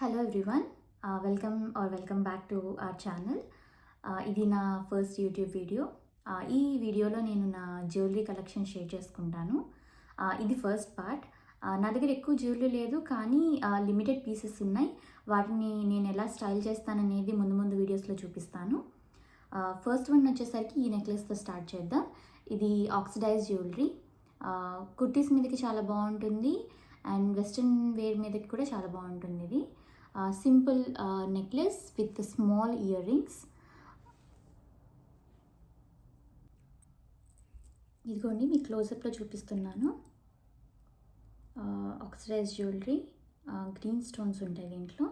Hello everyone, welcome back to our channel. ఇది నా first YouTube video. ఈ వీడియోలో నేను నా జ్యువెలరీ కలెక్షన్ షేర్ చేసుకుంటాను. ఇది ఫస్ట్ పార్ట్. నా దగ్గర ఎక్కువ జ్యువెలరీ లేదు, కానీ లిమిటెడ్ పీసెస్ ఉన్నాయి. వాటిని నేను ఎలా స్టైల్ చేస్తాననేది ముందు వీడియోస్లో చూపిస్తాను. ఫస్ట్ వన్ వచ్చేసరికి ఈ నెక్లెస్తో స్టార్ట్ చేద్దాం. ఇది ఆక్సిడైజ్ జ్యువెలరీ. కుర్తీస్ మీదకి చాలా బాగుంటుంది అండ్ వెస్ట్రన్ వేర్ మీదకి కూడా చాలా బాగుంటుంది. ఇది simple necklace with small ear rings. ఇదిగోండి, మీ క్లోజప్లో చూపిస్తున్నాను. ఆక్సిడైజ్ జ్యువెలరీ, గ్రీన్ స్టోన్స్ ఉంటాయి దీంట్లో.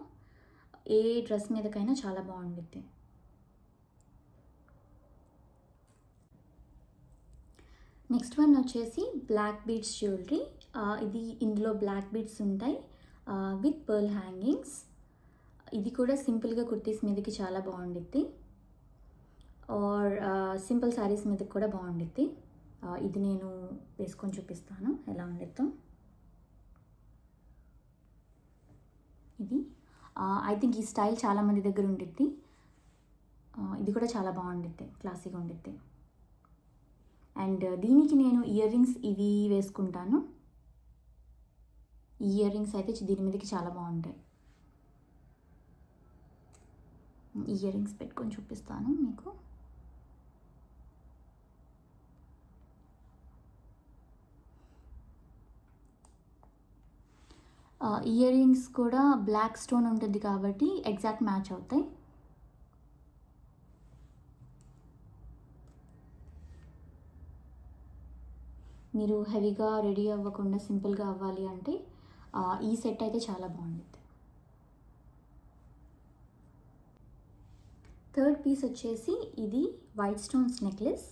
ఏ డ్రెస్ మీదకైనా చాలా బాగుంటుంది. నెక్స్ట్ వన్ వచ్చేసి బ్లాక్ బీడ్స్ జ్యువెలరీ. ఇందులో బ్లాక్ బీడ్స్ ఉంటాయి విత్ పర్ల్ హ్యాంగింగ్స్. ఇది కూడా సింపుల్గా కుర్తీస్ మీదకి చాలా బాగుండిద్ది, ఆర్ సింపుల్ శారీస్ మీదకి కూడా బాగుండిద్ది. ఇది నేను వేసుకొని చూపిస్తాను ఎలా ఉండిద్దో. ఇది ఐ థింక్ ఈ స్టైల్ చాలామంది దగ్గర ఉండిద్ది. ఇది కూడా చాలా బాగుండిద్ది, క్లాసీగా ఉండిద్ది. అండ్ దీనికి నేను ఇయర్ రింగ్స్ ఇవి వేసుకుంటాను. ఈ ఇయర్ రింగ్స్ అయితే దీని మీదకి చాలా బాగుంటాయి. ఇయర్ రింగ్స్ పెట్టుకొని చూపిస్తాను మీకు. ఇయర్ రింగ్స్ కూడా బ్లాక్ స్టోన్ ఉంటుంది కాబట్టి ఎగ్జాక్ట్ మ్యాచ్ అవుతాయి. మీరు హెవీగా రెడీ అవ్వకుండా సింపుల్గా అవ్వాలి అంటే ఈ సెట్ అయితే చాలా బాగుంటుంది. థర్డ్ పీస్ వచ్చేసి ఇది వైట్ స్టోన్స్ నెక్లెస్.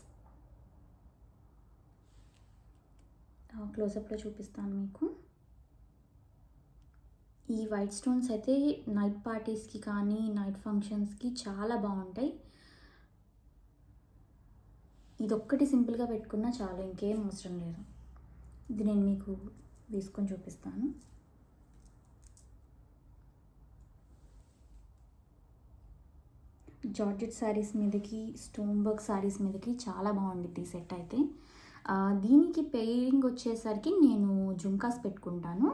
క్లోజప్లో చూపిస్తాను మీకు. ఈ వైట్ స్టోన్స్ అయితే నైట్ పార్టీస్కి కానీ నైట్ ఫంక్షన్స్కి చాలా బాగుంటాయి. ఇదొక్కటి సింపుల్గా పెట్టుకున్నా చాలు, ఇంకేం అవసరం లేదు. ఇది నేను మీకు వేసుకొని చూపిస్తాను. జార్జెట్ శారీస్ మీదకి, స్టోన్ వర్క్ శారీస్ మీదకి చాలా బాగుంటుంది ఈ సెట్ అయితే. దీనికి పెయిరింగ్ వచ్చేసరికి నేను జుంకాస్ పెట్టుకుంటాను.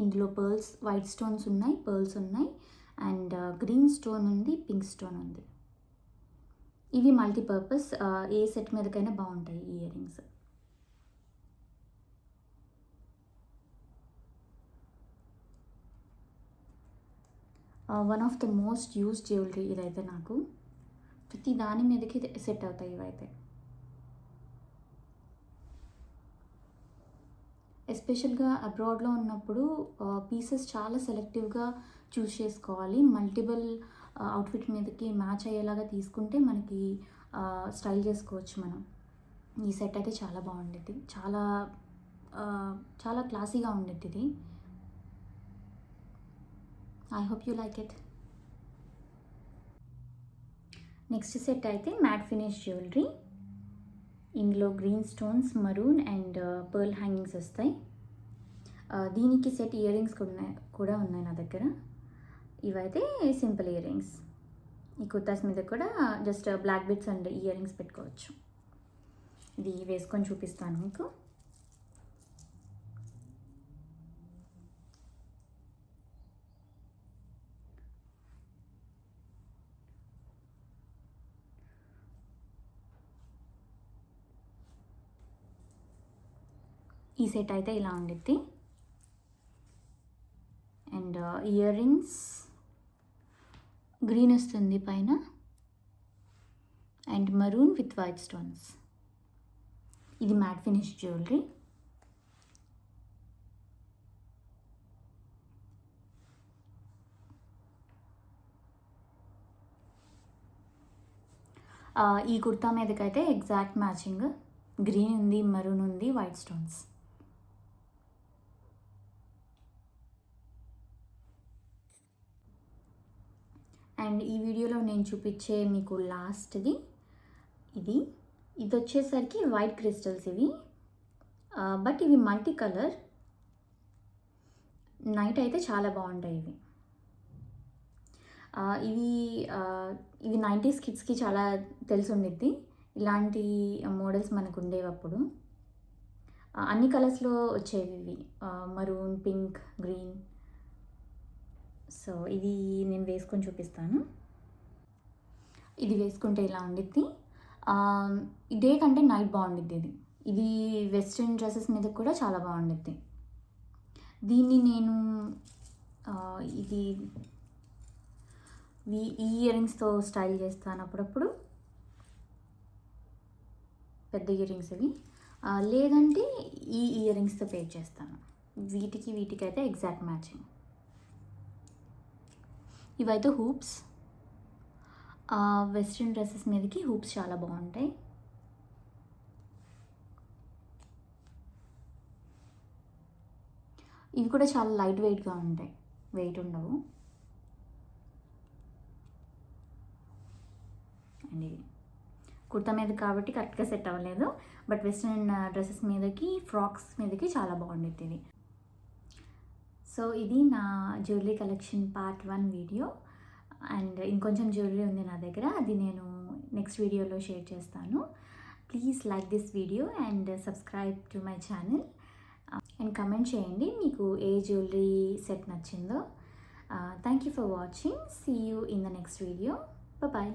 ఇందులో పర్ల్స్, వైట్ స్టోన్స్ ఉన్నాయి, పర్ల్స్ ఉన్నాయి, అండ్ గ్రీన్ స్టోన్ ఉంది, పింక్ స్టోన్ ఉంది. ఇవి మల్టీపర్పస్, ఏ సెట్ మీదకైనా బాగుంటాయి ఈ ear rings. One of the most used jewellery ఇదైతే. నాకు ప్రతి దాని మీదకి సెట్ అవుతాయి ఇవైతే. ఎస్పెషల్గా అబ్రాడ్లో ఉన్నప్పుడు పీసెస్ చాలా సెలెక్టివ్గా చూస్ చేసుకోవాలి. మల్టిపుల్ అవుట్ఫిట్ మీదకి మ్యాచ్ అయ్యేలాగా తీసుకుంటే మనకి స్టైల్ చేసుకోవచ్చు మనం. ఈ సెట్ అయితే చాలా బాగుండిద్ది, చాలా చాలా క్లాసీగా ఉండిద్ది ఇది. I hope you like it. Next set అయితే మ్యాట్ ఫినిష్ జ్యువెలరీ. ఇందులో green stones, maroon and pearl hangings వస్తాయి. దీనికి సెట్ ఇయర్ రింగ్స్ కూడా ఉన్నాయి నా దగ్గర. ఇవైతే సింపుల్ ఇయర్ రింగ్స్. ఈ కుర్తాస్ మీద కూడా just black beads and earrings పెట్టుకోవచ్చు. ఇది వేసుకొని చూపిస్తాను మీకు. ఈ సెట్ అయితే ఇలా ఉండిద్ది. అండ్ ఇయర్ రింగ్స్ గ్రీన్ వస్తుంది పైన, and maroon with white stones. ఇది మ్యాట్ ఫినిష్ జ్యువెలరీ. ఈ కుర్తా మీదకైతే ఎగ్జాక్ట్ మ్యాచింగ్. గ్రీన్ ఉంది, మరూన్ ఉంది, వైట్ స్టోన్స్. అండ్ ఈ వీడియోలో నేను చూపించే మీకు లాస్ట్ది ఇది వచ్చేసరికి వైట్ క్రిస్టల్స్. ఇవి బట్ ఇవి మల్టీ కలర్. నైట్ అయితే చాలా బాగుంటాయి ఇవి. ఇవి ఇవి 90s కిడ్స్కి చాలా తెలిసి ఉండిద్ది. ఇలాంటి మోడల్స్ మనకు ఉండేవి అప్పుడు. అన్ని కలర్స్లో వచ్చేవి ఇవి, మరూన్, పింక్, గ్రీన్. సో ఇది నేను వేసుకొని చూపిస్తాను. ఇది వేసుకుంటే ఇలా ఉండిద్ది. డే కంటే నైట్ బాగుండిద్ది ఇది. ఇది వెస్ట్రన్ డ్రెస్సెస్ మీద కూడా చాలా బాగుండిద్ది. దీన్ని నేను ఇది ఈ ఇయర్ రింగ్స్తో స్టైల్ చేస్తాను అప్పుడప్పుడు. పెద్ద ఇయర్ రింగ్స్ ఇవి. లేదంటే ఈ ఇయర్ రింగ్స్తో పేర్ చేస్తాను. వీటికి అయితే ఎగ్జాక్ట్ మ్యాచింగ్. ఇవైతే హూప్స్. వెస్ట్రన్ డ్రెస్సెస్ మీదకి హూప్స్ చాలా బాగుంటాయి. ఇవి కూడా చాలా లైట్ వెయిట్గా ఉంటాయి, వెయిట్ ఉండవు. అండ్ ఇవి కుర్తా మీద కాబట్టి కరెక్ట్గా సెట్ అవ్వలేదు, బట్ వెస్ట్రన్ డ్రెస్సెస్ మీదకి, ఫ్రాక్స్ మీదకి చాలా బాగుండేది ఇది. సో ఇది నా jewellery collection part 1 video. And ఇంకొంచెం జ్యువెలరీ ఉంది నా దగ్గర, అది నేను నెక్స్ట్ వీడియోలో షేర్ చేస్తాను. Please like this video and subscribe to my channel. And comment చేయండి మీకు ఏ జ్యువెలరీ సెట్ నచ్చిందో. Thank you for watching. See you in the next video. Bye.